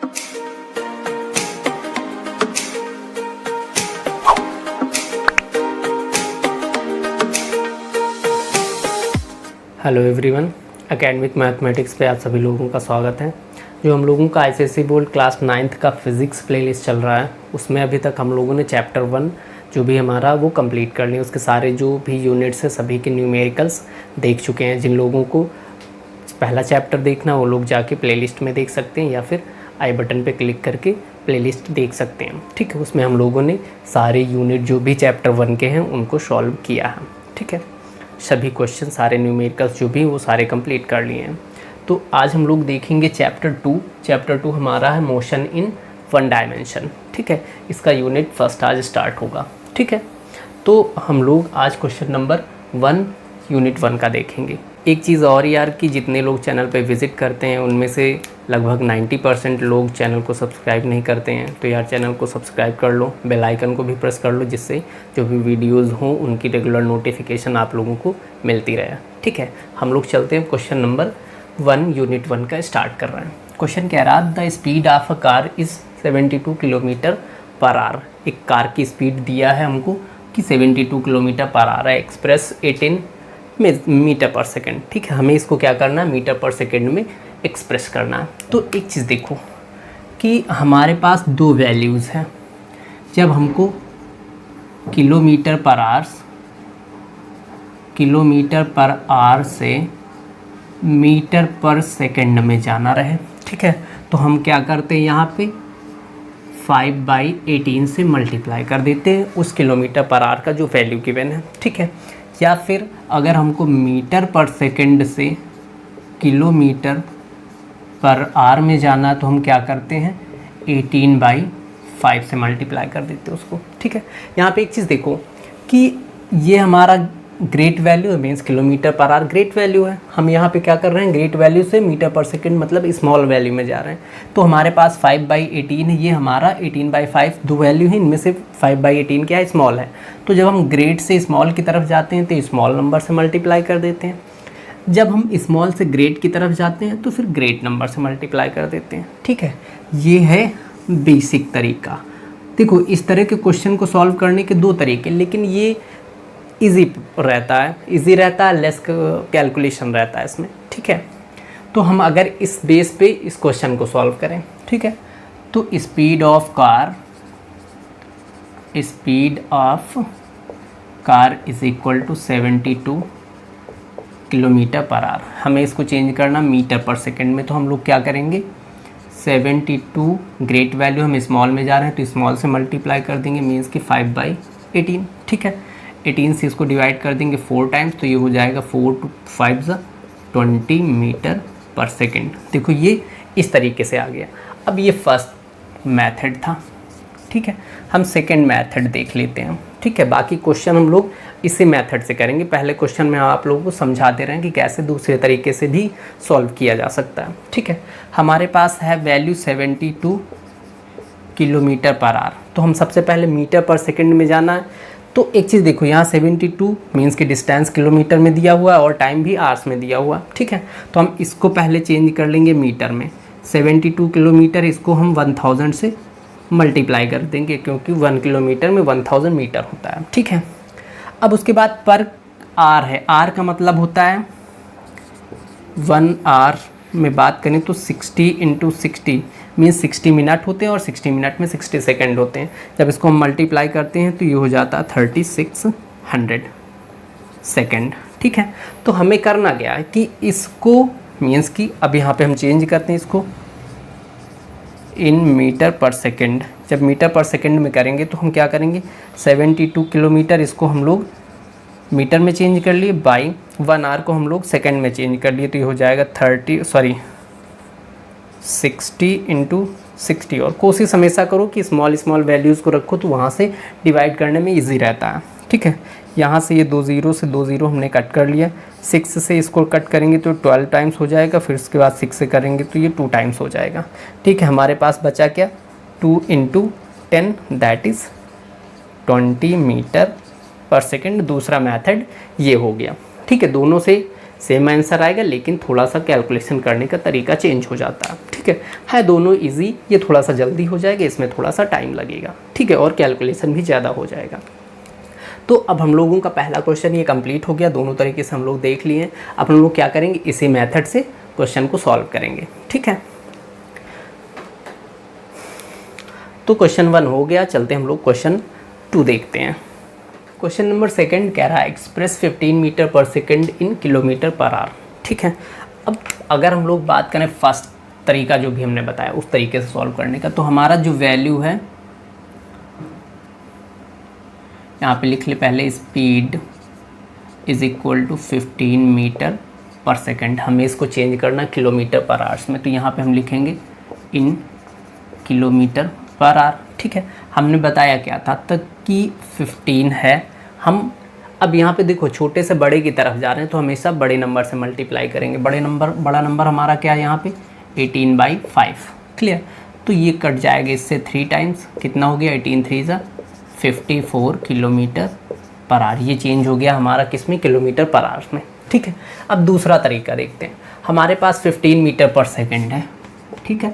Hello everyone, academic mathematics पे आप सभी लोगों का स्वागत है। जो हम लोगों का आईसीएसई बोर्ड क्लास 9th का फिज़िक्स प्लेलिस्ट चल रहा है, उसमें अभी तक हम लोगों ने चैप्टर 1 जो भी हमारा वो कंप्लीट कर लिया। उसके सारे जो भी यूनिट्स है सभी के न्यूमेरिकल्स देख चुके हैं। जिन लोगों को पहला चैप्टर देखना वो लोग जाके प्लेलिस्ट में देख सकते हैं या फिर आई बटन पे क्लिक करके प्लेलिस्ट देख सकते हैं। ठीक है, उसमें हम लोगों ने सारे यूनिट जो भी चैप्टर 1 के हैं उनको सॉल्व किया है। ठीक है, सभी क्वेश्चन सारे न्यूमेरिकल्स जो भी वो सारे कंप्लीट कर लिए हैं। तो आज हम लोग देखेंगे चैप्टर 2। चैप्टर 2 हमारा है मोशन इन 1 डायमेंशन। ठीक है, इसका यूनिट फर्स्ट आज स्टार्ट होगा। ठीक है, तो हम लोग आज क्वेश्चन नंबर 1 यूनिट 1 का देखेंगे। एक चीज़ और यार कि जितने लोग चैनल पे विज़िट करते हैं उनमें से लगभग 90% लोग चैनल को सब्सक्राइब नहीं करते हैं। तो यार चैनल को सब्सक्राइब कर लो, बेल आइकन को भी प्रेस कर लो, जिससे जो भी वीडियोस हों उनकी रेगुलर नोटिफिकेशन आप लोगों को मिलती रहे। ठीक है, हम लोग चलते हैं क्वेश्चन नंबर 1 यूनिट 1 का स्टार्ट कर रहे हैं। क्वेश्चन कह रहा है the speed of a car is 72 kilometre per hour. एक कार की स्पीड दिया है हमको कि 72 किलोमीटर पर आवर है, एक्सप्रेस 18 मीटर पर सेकेंड। ठीक है, हमें इसको क्या करना है, मीटर पर सेकेंड में एक्सप्रेस करना है। तो एक चीज़ देखो कि हमारे पास दो वैल्यूज़ हैं। जब हमको किलोमीटर पर आवर से मीटर पर सेकेंड में जाना रहे, ठीक है, तो हम क्या करते हैं, यहाँ पे 5/18 से मल्टीप्लाई कर देते हैं उस किलोमीटर पर आवर का जो वैल्यू गिवन है। ठीक है, या फिर अगर हमको मीटर पर सेकेंड से किलोमीटर पर आवर में जाना तो हम क्या करते हैं, 18/5 से मल्टीप्लाई कर देते हैं उसको। ठीक है, यहाँ पे एक चीज़ देखो कि ये हमारा ग्रेट वैल्यू है, means kilometre per our great value है। हम यहाँ पे क्या कर रहे हैं, ग्रेट वैल्यू से मीटर पर सेकेंड मतलब स्मॉल वैल्यू में जा रहे हैं। तो हमारे पास 5/18 है, ये हमारा 18/5 दो वैल्यू है, इनमें से 5/18 क्या है, स्मॉल है। तो जब हम ग्रेट से स्मॉल की तरफ जाते हैं तो स्मॉल नंबर से मल्टीप्लाई कर देते हैं। जब हम स्मॉल से ग्रेट की तरफ जाते हैं तो फिर ग्रेट नंबर से मल्टीप्लाई कर देते हैं। ठीक है, ये है बेसिक तरीका। देखो, इस तरह के क्वेश्चन को सॉल्व करने के दो तरीके, लेकिन ये इजी रहता है, लेस कैलकुलेशन रहता है इसमें। ठीक है, तो हम अगर इस बेस पे इस क्वेश्चन को सॉल्व करें, ठीक है, तो speed of car is equal to 72 kilometre per hour. हमें इसको चेंज करना मीटर पर सेकेंड में, तो हम लोग क्या करेंगे, 72 ग्रेट वैल्यू हम स्मॉल में जा रहे हैं तो स्मॉल से मल्टीप्लाई कर देंगे, मीन्स कि 5/18। ठीक है, 18 से इसको डिवाइड कर देंगे 4 टाइम्स, तो ये हो जाएगा 4 to 5 20 मीटर पर सेकेंड। देखो ये इस तरीके से आ गया। अब ये फर्स्ट मेथड था। ठीक है, हम सेकेंड मेथड देख लेते हैं। ठीक है, बाकी क्वेश्चन हम लोग इसी मेथड से करेंगे। पहले क्वेश्चन में आप लोगों को समझाते रहें कि कैसे दूसरे तरीके से भी सॉल्व किया जा सकता है। ठीक है, हमारे पास है वैल्यू 72 किलोमीटर पर आवर। तो हम सबसे पहले मीटर पर सेकेंड में जाना है। तो एक चीज़ देखो, यहाँ 72 मीन्स कि डिस्टेंस किलोमीटर में दिया हुआ है और टाइम भी आवर्स में दिया हुआ है। ठीक है, तो हम इसको पहले चेंज कर लेंगे मीटर में। 72 किलोमीटर इसको हम 1000 से मल्टीप्लाई कर देंगे, क्योंकि 1 किलोमीटर में 1000 मीटर होता है। ठीक है, अब उसके बाद पर आर है। आर का मतलब होता है 1 आवर में बात करें तो 60 × 60 मीन्स 60 मिनट होते हैं और 60 मिनट में 60 सेकेंड होते हैं। जब इसको हम मल्टीप्लाई करते हैं तो ये हो जाता है 3600 सेकेंड। ठीक है, तो हमें करना क्या है कि इसको मीन्स कि अब यहाँ पे हम चेंज करते हैं इसको इन मीटर पर सेकेंड। जब मीटर पर सेकेंड में करेंगे तो हम क्या करेंगे, 72 किलोमीटर इसको हम लोग मीटर में चेंज कर लिए, बाई 1 आवर को हम लोग सेकेंड में चेंज कर लिए, तो ये हो जाएगा 60 × 60। और कोशिश हमेशा करो कि स्मॉल वैल्यूज़ को रखो, तो वहाँ से डिवाइड करने में इजी रहता है। ठीक है, यहाँ से ये 2 0 से 2 0 हमने कट कर लिया। 6 से इसको कट करेंगे तो 12 टाइम्स हो जाएगा, फिर उसके बाद 6 से करेंगे तो ये 2 टाइम्स हो जाएगा। ठीक है, हमारे पास बचा क्या, 2 × 10 that is 20 metre per second. दूसरा मेथड ये हो गया। ठीक है, दोनों से सेम आंसर आएगा, लेकिन थोड़ा सा कैलकुलेशन करने का तरीका चेंज हो जाता है। ठीक है दोनों इजी, ये थोड़ा सा जल्दी हो जाएगा, इसमें थोड़ा सा टाइम लगेगा। ठीक है, और कैलकुलेशन भी ज़्यादा हो जाएगा। तो अब हम लोगों का पहला क्वेश्चन ये कंप्लीट हो गया, दोनों तरीके से हम लोग देख लिए हैं। अब हम लोग क्या करेंगे, इसी मेथड से क्वेश्चन को सॉल्व करेंगे। ठीक है, तो क्वेश्चन 1 हो गया, चलते हम लोग क्वेश्चन 2 देखते हैं। क्वेश्चन नंबर 2 कह रहा है express 15 metre per second in kilometre per our. ठीक है, अब अगर हम लोग बात करें फर्स्ट तरीका जो भी हमने बताया उस तरीके से सॉल्व करने का, तो हमारा जो वैल्यू है यहाँ पे लिख ले पहले, speed is equal to 15 metre per second. हमें इसको चेंज करना किलोमीटर पर आवर्स में, तो यहाँ पे हम लिखेंगे इन किलोमीटर पर आवर। ठीक है, हमने बताया क्या था तक कि 15 है। हम अब यहाँ पे देखो छोटे से बड़े की तरफ जा रहे हैं, तो हमेशा बड़े नंबर से मल्टीप्लाई करेंगे। बड़ा नंबर हमारा क्या है यहाँ पे 18/5। क्लियर, तो ये कट जाएगा इससे 3 टाइम्स, कितना हो गया 18 3 54 किलोमीटर पर आवर। ये चेंज हो गया हमारा किस में, किलोमीटर पर आवर में। ठीक है, अब दूसरा तरीका देखते हैं। हमारे पास 15 मीटर पर सेकेंड है। ठीक है,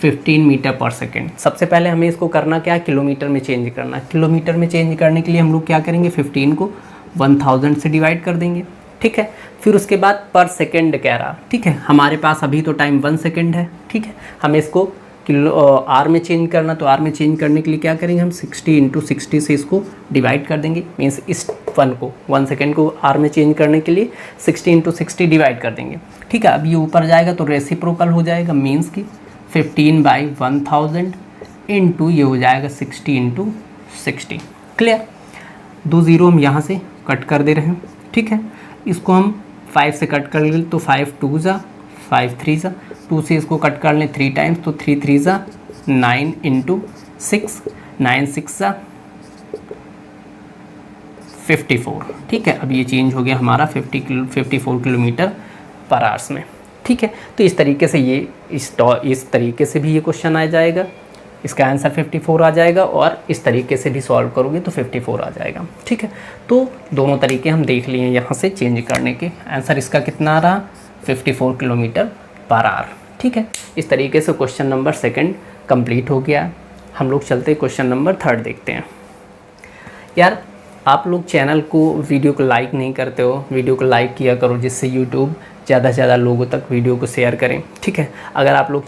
15 मीटर पर सेकेंड। सबसे पहले हमें इसको करना क्या है, किलोमीटर में चेंज करना। किलोमीटर में चेंज करने के लिए हम लोग क्या करेंगे, 15 को 1000 से डिवाइड कर देंगे। ठीक है, फिर उसके बाद पर सेकेंड कह रहा। ठीक है, हमारे पास अभी तो टाइम 1 सेकेंड है। ठीक है, हमें इसको आर में चेंज करना, तो आर में चेंज करने के लिए क्या करेंगे, हम 60 × 60 से इसको डिवाइड कर देंगे। मीन्स इस 1 सेकेंड को आर में चेंज करने के लिए 60 × 60 डिवाइड कर देंगे। ठीक है, अब ये ऊपर जाएगा तो रेसिप्रोकल हो जाएगा, मीन्स की 15/1000 इंटू ये हो जाएगा 60 × 60। क्लियर, 2 0 हम यहाँ से कट कर दे रहे हैं। ठीक है, इसको हम 5 से कट कर ले तो 5 2 ज़ा 5 3 ज़ा, 2 से इसको कट कर लें 3 टाइम्स तो 3 3 ज़ा 9 × 6 9 6 ज़ा 54। ठीक है, अब ये चेंज हो गया हमारा 54 किलोमीटर पर आवर्स में। ठीक है, तो इस तरीके से ये इस तरीके से भी ये क्वेश्चन आ जाएगा, इसका आंसर 54 आ जाएगा, और इस तरीके से भी सॉल्व करोगे तो 54 आ जाएगा। ठीक है, तो दोनों तरीके हम देख लिए यहाँ से चेंज करने के। आंसर इसका कितना आ रहा, 54 किलोमीटर पर आवर। ठीक है, इस तरीके से क्वेश्चन नंबर 2 कंप्लीट हो गया। हम लोग चलते क्वेश्चन नंबर 3 देखते हैं। यार आप लोग चैनल को, वीडियो को लाइक नहीं करते हो, वीडियो को लाइक किया करो, जिससे यूट्यूब ज़्यादा से ज़्यादा लोगों तक वीडियो को शेयर करें। ठीक है, अगर आप लोग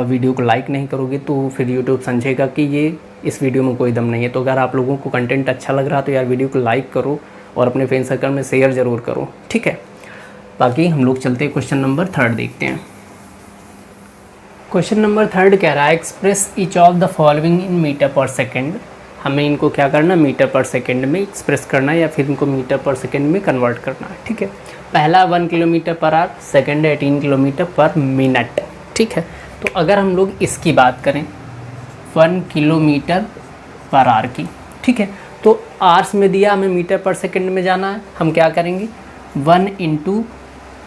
वीडियो को लाइक नहीं करोगे तो फिर यूट्यूब समझेगा कि ये इस वीडियो में कोई दम नहीं है। तो अगर आप लोगों को कंटेंट अच्छा लग रहा तो यार वीडियो को लाइक करो और अपने फ्रेंड सर्कल में शेयर ज़रूर करो। ठीक है, बाकी हम लोग चलते हैं क्वेश्चन नंबर 3 देखते हैं। क्वेश्चन नंबर 3 कह रहा है express each of the following in metre per second. हमें इनको क्या करना, मीटर पर सेकेंड में एक्सप्रेस करना है या फिर इनको मीटर पर सेकेंड में कन्वर्ट करना है। ठीक है, पहला 1 kilometre per our, second 18 kilometre पर मिनट। ठीक है, तो अगर हम लोग इसकी बात करें 1 किलोमीटर पर आवर की, ठीक है, तो आवर्स में दिया, हमें मीटर पर सेकेंड में जाना है। हम क्या करेंगे 1 ×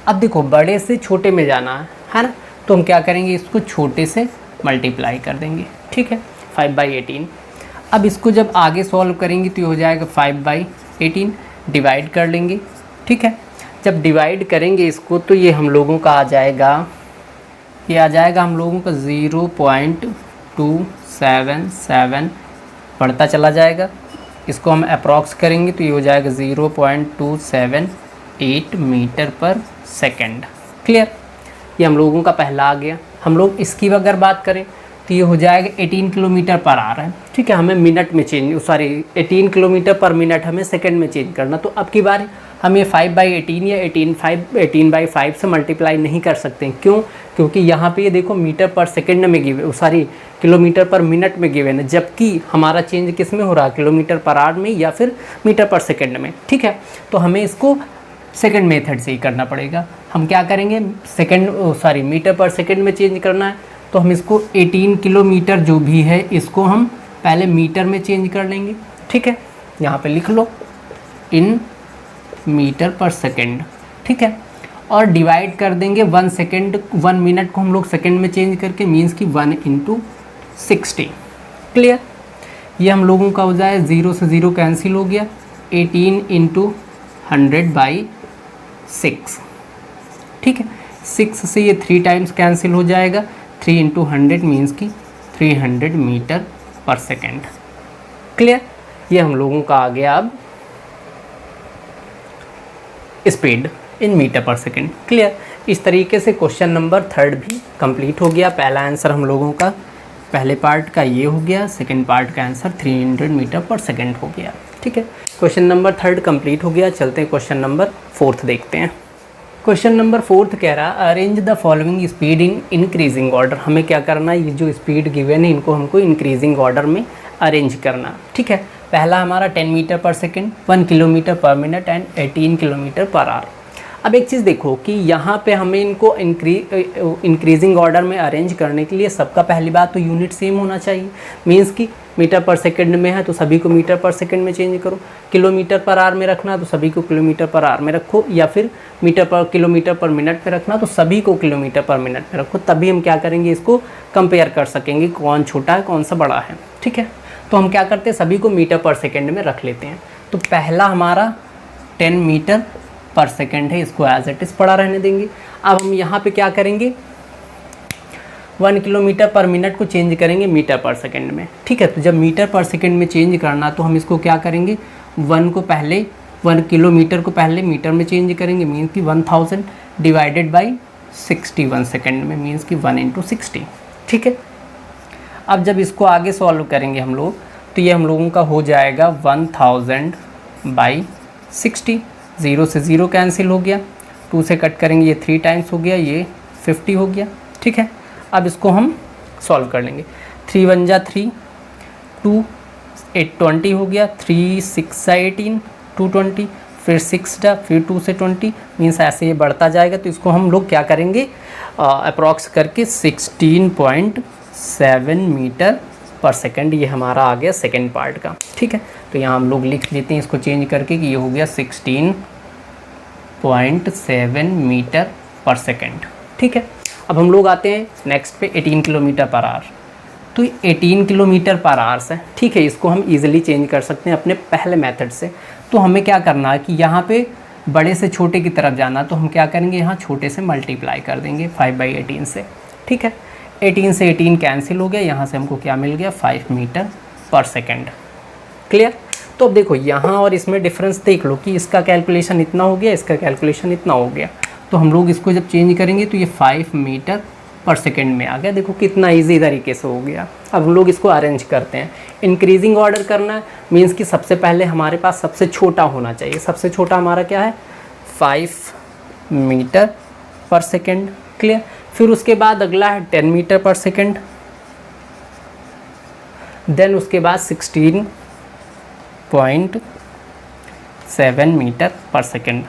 अब देखो बड़े से छोटे में जाना है ना, तो हम क्या करेंगे, इसको छोटे से मल्टीप्लाई कर देंगे। ठीक है, 5/18। अब इसको जब आगे सॉल्व करेंगे तो ये हो जाएगा 5/18, डिवाइड कर लेंगे। ठीक है, जब डिवाइड करेंगे इसको तो ये हम लोगों का आ जाएगा, ये आ जाएगा हम लोगों का 0.277 बढ़ता चला जाएगा। इसको हम अप्रॉक्स करेंगे तो ये हो जाएगा 0.278 मीटर पर सेकेंड। क्लियर, ये हम लोगों का पहला आ गया। हम लोग इसकी अगर बात करें तो ये हो जाएगा 18 किलोमीटर पर आवर है। ठीक है, हमें मिनट में चेंज, 18 किलोमीटर पर मिनट हमें सेकंड में चेंज करना। तो अब की बार हम ये 5/18 या 18/5 से मल्टीप्लाई नहीं कर सकते। क्यों, क्योंकि यहाँ पे ये देखो मीटर पर सेकंड में गिवे, किलोमीटर पर मिनट में गिवे ना, जबकि हमारा चेंज किस में हो रहा है, किलोमीटर पर आवर में या फिर मीटर पर सेकंड में। ठीक है, तो हमें इसको सेकंड मेथड से ही करना पड़ेगा। हम क्या करेंगे, मीटर पर सेकंड में चेंज करना है, तो हम इसको 18 किलोमीटर जो भी है इसको हम पहले मीटर में चेंज कर लेंगे। ठीक है, यहाँ पे लिख लो इन मीटर पर सेकंड। ठीक है, और डिवाइड कर देंगे 1 मिनट को हम लोग सेकंड में चेंज करके, मीन्स कि 1 × 60। क्लियर, ये हम लोगों का हो जाए 0 से 0 कैंसिल हो गया, 18 × 100/6। ठीक है। 6 से ये 3 टाइम्स कैंसिल हो जाएगा, 3 इंटू 100 मीन्स की 300 मीटर पर सेकेंड। क्लियर, ये हम लोगों का आ गया अब speed in metre per second. Clear, इस तरीके से क्वेश्चन नंबर 3 भी कंप्लीट हो गया। पहला आंसर हम लोगों का पहले पार्ट का ये हो गया, सेकंड पार्ट का आंसर 300 मीटर पर सेकेंड हो गया। ठीक है, क्वेश्चन नंबर 3 कंप्लीट हो गया। चलते हैं क्वेश्चन नंबर 4 देखते हैं। क्वेश्चन नंबर 4 कह रहा है arrange the following speed in increasing order. हमें क्या करना है, ये जो स्पीड गिवन है इनको हमको इंक्रीजिंग ऑर्डर में अरेंज करना। ठीक है, पहला हमारा 10 मीटर पर सेकेंड, 1 किलोमीटर पर minute and 18 kilometre per our. अब एक चीज़ देखो कि यहाँ पे हमें इनको इंक्रीजिंग ऑर्डर में अरेंज करने के लिए सबका पहली बात तो यूनिट सेम होना चाहिए। मीन्स कि मीटर पर सेकंड में है तो सभी को मीटर पर सेकंड में चेंज करो, किलोमीटर पर आवर में रखना तो सभी को किलोमीटर पर आवर में रखो, या फिर किलोमीटर पर मिनट पे रखना तो सभी को किलोमीटर पर मिनट पे रखो। तभी हम क्या करेंगे, इसको कंपेयर कर सकेंगे कौन छोटा है कौन सा बड़ा है। ठीक है, तो हम क्या करते हैं, सभी को मीटर पर सेकेंड में रख लेते हैं। तो पहला हमारा 10 मीटर पर सेकेंड है, इसको एज इट इज़ पड़ा रहने देंगे। अब हम यहाँ पे क्या करेंगे, 1 किलोमीटर पर मिनट को चेंज करेंगे मीटर पर सेकेंड में। ठीक है, तो जब मीटर पर सेकेंड में चेंज करना तो हम इसको क्या करेंगे, 1 किलोमीटर को पहले मीटर में चेंज करेंगे, मीन्स कि 1000 डिवाइडेड बाई 61 सेकेंड में, मीन्स कि 1 इंटू 60। ठीक है, अब जब इसको आगे सॉल्व करेंगे हम लोग तो ये हम लोगों का हो जाएगा 1000 बाई 60। 0 से 0 कैंसिल हो गया, 2 से कट करेंगे ये 3 टाइम्स हो गया, ये 50 हो गया। ठीक है, अब इसको हम सॉल्व कर लेंगे। 3 1 जा 3, 2 8 20 हो गया, 3 6 जा 18 220, फिर 6 जा, फिर 2 से 20, मीन्स ऐसे ये बढ़ता जाएगा। तो इसको हम लोग क्या करेंगे, अप्रॉक्स करके 16.7 मीटर पर सेकेंड, ये हमारा आ गया सेकेंड पार्ट का। ठीक है, तो यहाँ हम लोग लिख लेते हैं इसको चेंज करके कि ये हो गया 16.7 मीटर पर सेकेंड। ठीक है, अब हम लोग आते हैं नेक्स्ट पे 18 किलोमीटर पर आवर। तो 18 किलोमीटर पर आवर से, ठीक है, इसको हम इजीली चेंज कर सकते हैं अपने पहले मेथड से। तो हमें क्या करना है कि यहाँ पे बड़े से छोटे की तरफ जाना, तो हम क्या करेंगे, यहाँ छोटे से मल्टीप्लाई कर देंगे 5/18 से। ठीक है, 18 से 18 कैंसिल हो गया, यहाँ से हमको क्या मिल गया, 5 मीटर पर सेकेंड। क्लियर, तो अब देखो यहाँ और इसमें डिफरेंस देख लो कि इसका कैलकुलेशन इतना हो गया, इसका कैलकुलेशन इतना हो गया। तो हम लोग इसको जब चेंज करेंगे तो ये 5 मीटर पर सेकेंड में आ गया। देखो कितना इजी तरीके से हो गया। अब हम लोग इसको अरेंज करते हैं। इंक्रीजिंग ऑर्डर करना है, मीन्स कि सबसे पहले हमारे पास सबसे छोटा होना चाहिए। सबसे छोटा हमारा क्या है, 5 मीटर पर सेकेंड। क्लियर, फिर उसके बाद अगला है 10 मीटर पर सेकेंड, देन उसके बाद 16.7 मीटर पर सेकेंड।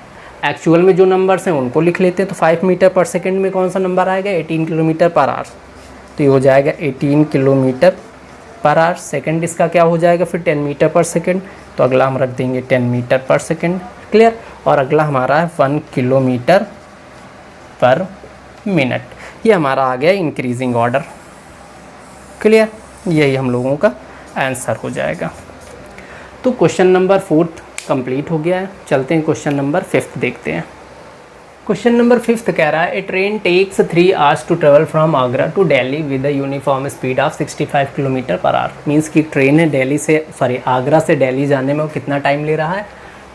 एक्चुअल में जो नंबर्स हैं उनको लिख लेते हैं। तो 5 मीटर पर सेकेंड में कौन सा नंबर आएगा, 18 किलोमीटर पर आवर। तो ये हो जाएगा 18 किलोमीटर पर आवर। सेकेंड इसका क्या हो जाएगा फिर 10 मीटर पर सेकेंड, तो अगला हम रख देंगे 10 मीटर पर सेकेंड। क्लियर, और अगला हमारा है 1 किलोमीटर पर मिनट। ये हमारा आ गया इंक्रीजिंग ऑर्डर। क्लियर, यही हम लोगों का आंसर हो जाएगा। तो क्वेश्चन नंबर 4 कंप्लीट हो गया है। चलते हैं क्वेश्चन नंबर 5 देखते हैं। क्वेश्चन नंबर 5 कह रहा है a train takes 3 hours to travel from Agra to Delhi with a uniform speed of 65 kilometre per hour. Means की ट्रेन है आगरा से दिल्ली जाने में वो कितना टाइम ले रहा है,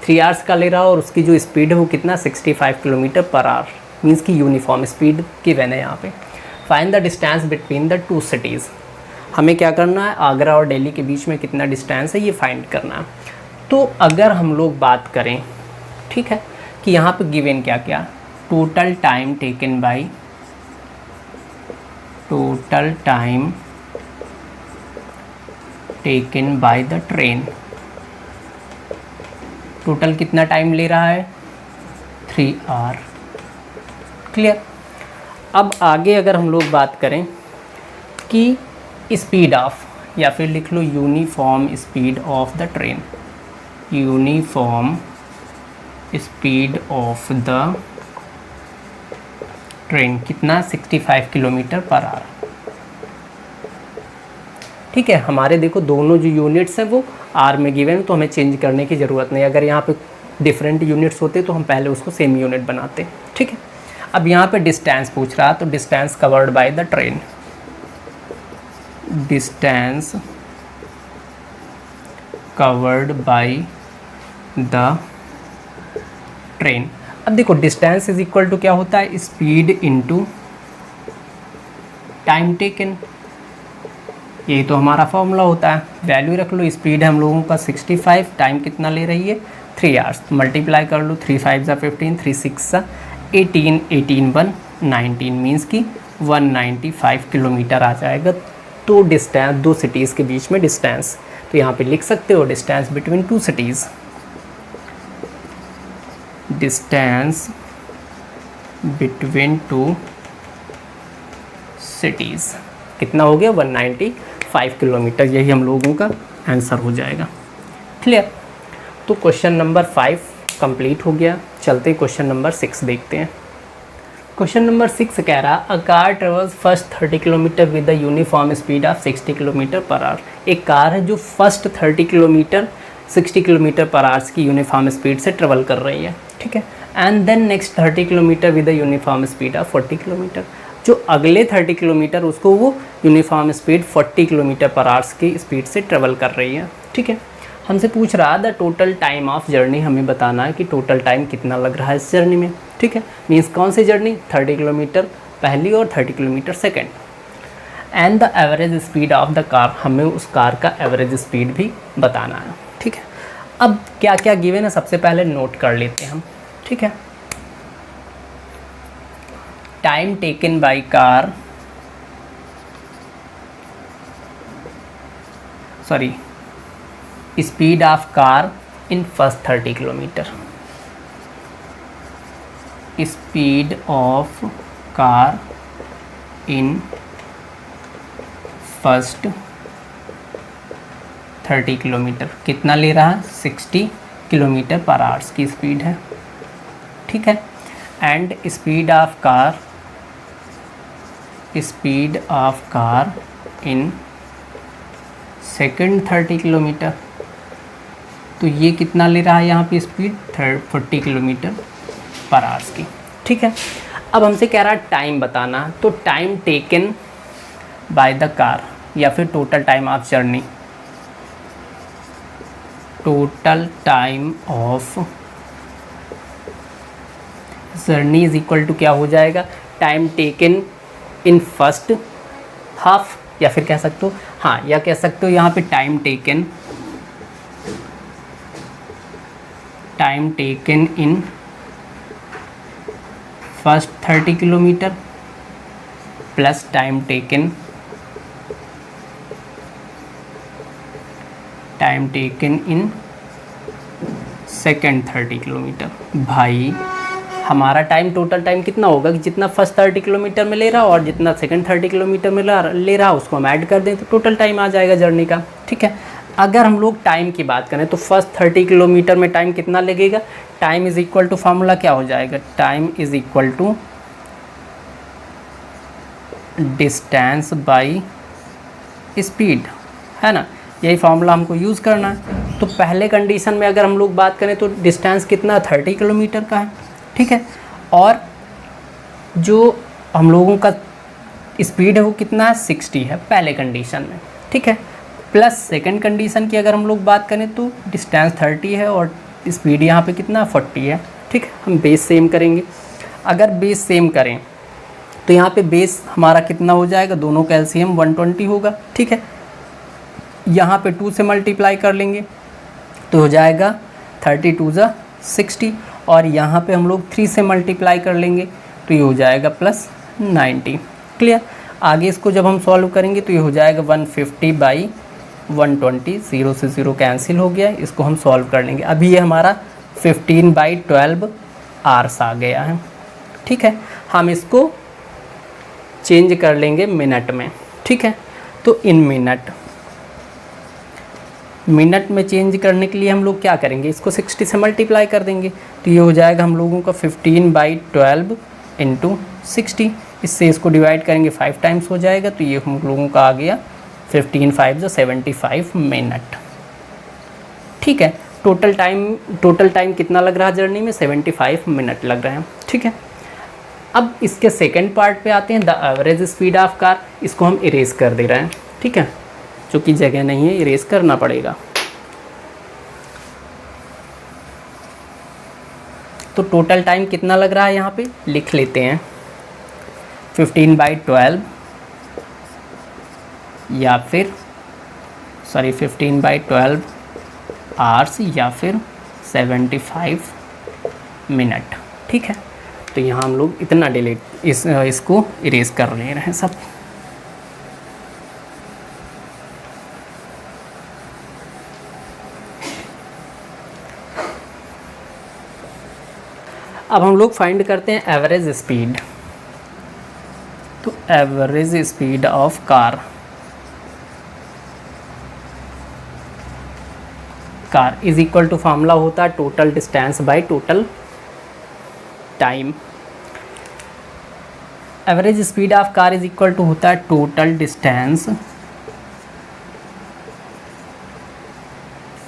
3 आवर्स का ले रहा है, और उसकी जो स्पीड है वो कितना 65 किलोमीटर पर आवर। मीन्स की यूनिफॉर्म स्पीड की वैन है यहाँ पे। Find the distance between the 2 cities. हमें क्या करना है, आगरा और दिल्ली के बीच में कितना डिस्टेंस है ये फाइंड करना है। तो अगर हम लोग बात करें, ठीक है, कि यहाँ पे गिवन क्या क्या, total time taken by the train, total कितना टाइम ले रहा है, 3 आवर। क्लियर, अब आगे अगर हम लोग बात करें कि स्पीड ऑफ, या फिर लिख लो uniform speed of the train, uniform speed of the train कितना 65 किलोमीटर पर आवर। ठीक है, हमारे देखो दोनों जो यूनिट्स हैं वो आर में गिवन, तो हमें चेंज करने की ज़रूरत नहीं। अगर यहाँ पे डिफरेंट यूनिट्स होते तो हम पहले उसको सेम यूनिट बनाते। ठीक है, अब यहाँ पे डिस्टेंस पूछ रहा, तो distance covered by the train, distance covered by the train. अब देखो डिस्टेंस इज इक्वल टू क्या होता है, स्पीड इनटू टाइम टेकन, यही तो हमारा फॉर्मूला होता है। वैल्यू रख लो, स्पीड है हम लोगों का 65, टाइम कितना ले रही है 3 आवर्स, मल्टीप्लाई कर लो, 3 5 ज़ा 15, 3 6 ज़ा 18, 18 1 19 मीन्स की 195 किलोमीटर आ जाएगा। तो डिस्टेंस दो सिटीज़ के बीच में डिस्टेंस, तो यहाँ पे लिख सकते हो distance between two cities, distance between two cities कितना हो गया 195 किलोमीटर, यही हम लोगों का आंसर हो जाएगा। क्लियर। तो क्वेश्चन नंबर 5 कंप्लीट हो गया। चलते क्वेश्चन नंबर 6 देखते हैं। क्वेश्चन नंबर 6 कह रहा, a car travels first 30 kilometre with the uniform speed of 60 kilometre per hour. एक कार है जो first 30 kilometre 60 kilometre per hours की यूनिफॉर्म स्पीड से ट्रेवल कर रही है, ठीक है। And then next 30 kilometre with the uniform speed of 40 kilometre, जो अगले 30 किलोमीटर उसको वो uniform speed 40 kilometre per hours की स्पीड से ट्रेवल कर रही है, ठीक है। हमसे पूछ रहा the total time of journey, हमें बताना है कि टोटल टाइम कितना लग रहा है इस जर्नी में, ठीक है। मीन्स कौन सी जर्नी, 30 किलोमीटर पहली और 30 kilometre second. And the average speed of the car, हमें उस कार का एवरेज स्पीड भी बताना है, ठीक है। अब क्या क्या गिवन है सबसे पहले नोट कर लेते हैं हम, ठीक है। Time taken by car, sorry speed of car in first 30 kilometre, speed of car in first 30 kilometre कितना ले रहा है 60 किलोमीटर पर आवर्स की स्पीड है, ठीक है। And speed of car in second 30 kilometre, तो ये कितना ले रहा है यहाँ पे स्पीड 40 किलोमीटर पर आवर्स की, ठीक है। अब हमसे कह रहा है टाइम बताना, तो time taken by the car या फिर total time of journey, total time of journey is equal to क्या हो जाएगा, time taken in first half, या फिर कह सकते हो हाँ, या कह सकते हो यहाँ पे time taken in first 30 kilometre plus time taken in second 30 kilometre. भाई हमारा टाइम टोटल टाइम कितना होगा कि जितना फर्स्ट 30 किलोमीटर में ले रहा और जितना सेकंड 30 किलोमीटर में ले रहा उसको हम ऐड कर दें तो टोटल टाइम आ जाएगा जर्नी का, ठीक है। अगर हम लोग टाइम की बात करें तो फर्स्ट 30 किलोमीटर में टाइम कितना लगेगा, time is equal to formula क्या हो जाएगा, time is equal to distance by speed, है ना, यही फार्मूला हमको यूज़ करना है। तो पहले कंडीशन में अगर हम लोग बात करें तो डिस्टेंस कितना 30 किलोमीटर का है, ठीक है, और जो हम लोगों का स्पीड है वो कितना है 60 है पहले कंडीशन में, ठीक है। प्लस सेकंड कंडीशन की अगर हम लोग बात करें तो डिस्टेंस 30 है और स्पीड यहाँ पे कितना 40 है, ठीक है। हम बेस सेम करेंगे, अगर बेस सेम करें तो यहाँ पे बेस हमारा कितना हो जाएगा, दोनों का एलसीएम 120 होगा, ठीक है। यहाँ पे 2 से मल्टीप्लाई कर लेंगे तो हो जाएगा 32 ज़ा 60, और यहाँ पे हम लोग 3 से मल्टीप्लाई कर लेंगे तो ये हो जाएगा प्लस 90। क्लियर। आगे इसको जब हम सॉल्व करेंगे तो ये हो जाएगा 150 बाई 120, 0 से 0 कैंसिल हो गया, इसको हम सॉल्व कर लेंगे। अभी ये हमारा 15/12 आवर्स आ गया है, ठीक है। हम इसको चेंज कर लेंगे मिनट में, ठीक है। तो इन मिनट में चेंज करने के लिए हम लोग क्या करेंगे, इसको 60 से मल्टीप्लाई कर देंगे तो ये हो जाएगा हम लोगों का 15/12 इंटू 60, इससे इसको डिवाइड करेंगे 5 टाइम्स हो जाएगा, तो ये हम लोगों का आ गया 15 5 75 मिनट, ठीक है। टोटल टाइम कितना लग रहा है जर्नी में 75 मिनट लग रहे हैं, ठीक है। अब इसके सेकंड पार्ट पे आते हैं, the average speed of car. इसको हम इरेज कर दे रहे हैं, ठीक है, चूँकि जगह नहीं है इरेज करना पड़ेगा। तो टोटल टाइम कितना लग रहा है यहाँ पे लिख लेते हैं, 15/12 या फिर 15/12 आवर्स या फिर 75 मिनट, ठीक है। तो यहाँ हम लोग इतना डिलीट इसको इरेज कर ले रहे हैं सब। अब हम लोग फाइंड करते हैं एवरेज स्पीड। तो average speed of car is equal to formula होता है total distance by total time. Average speed of car is equal to होता है total distance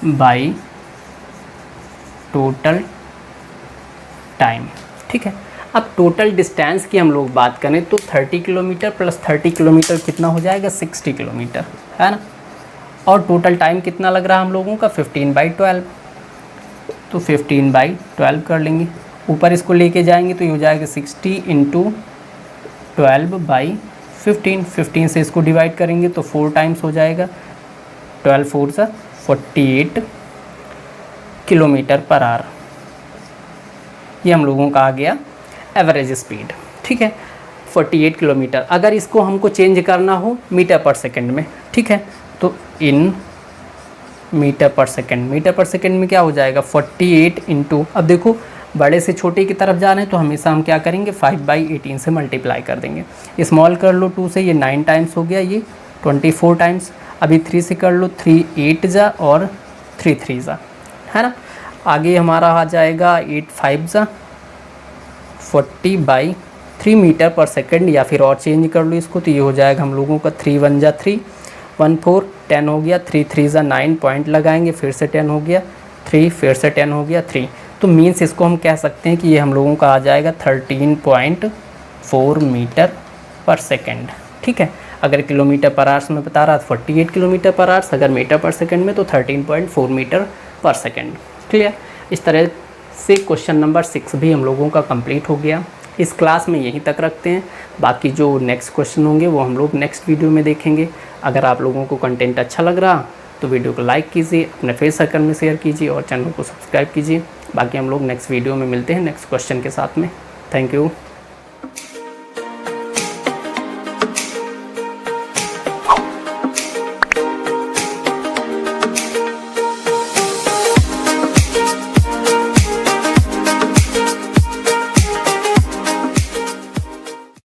by total time, ठीक है। अब टोटल डिस्टेंस की हम लोग बात करें तो 30 किलोमीटर प्लस 30 किलोमीटर कितना हो जाएगा, 60 किलोमीटर, है ना। और टोटल टाइम कितना लग रहा है हम लोगों का, 15/12। तो 15/12 कर लेंगे, ऊपर इसको लेके जाएंगे तो ये हो जाएगा 60 × 12/15। 15 से इसको डिवाइड करेंगे तो 4 टाइम्स हो जाएगा, 12 4 सा 48 किलोमीटर पर आवर। ये हम लोगों का आ गया एवरेज स्पीड, ठीक है, 48 किलोमीटर। अगर इसको हमको चेंज करना हो मीटर पर सेकंड में, ठीक है, तो इन मीटर पर सेकंड में क्या हो जाएगा, 48 × अब देखो बड़े से छोटे की तरफ जा रहे हैं तो हमेशा हम क्या करेंगे 5/18 से मल्टीप्लाई कर देंगे। स्मॉल कर लो 2 से, ये 9 टाइम्स हो गया, ये 24 टाइम्स। अभी 3 से कर लो, 3 8 जा और 3 3 जा, है ना। आगे हमारा आ जाएगा 8 5 जा 40/3 मीटर पर सेकंड, या फिर और चेंज कर लो इसको तो ये हो जाएगा हम लोगों का 3 1 जा 3 1 4 10 हो गया, 3 3 जा 9 पॉइंट लगाएंगे, फिर से 10 हो गया 3, फिर से 10 हो गया 3। तो मीन्स इसको हम कह सकते हैं कि ये हम लोगों का आ जाएगा 13.4 मीटर पर सेकंड, ठीक है। अगर किलोमीटर पर आवर्स में बता रहा था 48 किलोमीटर पर आवर्स, अगर मीटर पर सेकंड में तो 13.4 मीटर पर सेकंड। क्लियर। इस तरह से क्वेश्चन नंबर 6 भी हम लोगों का कंप्लीट हो गया। इस क्लास में यहीं तक रखते हैं, बाकी जो नेक्स्ट क्वेश्चन होंगे वो हम लोग नेक्स्ट वीडियो में देखेंगे। अगर आप लोगों को कंटेंट अच्छा लग रहा तो वीडियो को लाइक कीजिए, अपने फ्रेंड सर्कल में शेयर कीजिए और चैनल को सब्सक्राइब कीजिए। बाकी हम लोग नेक्स्ट वीडियो में मिलते हैं नेक्स्ट क्वेश्चन के साथ में। Thank you.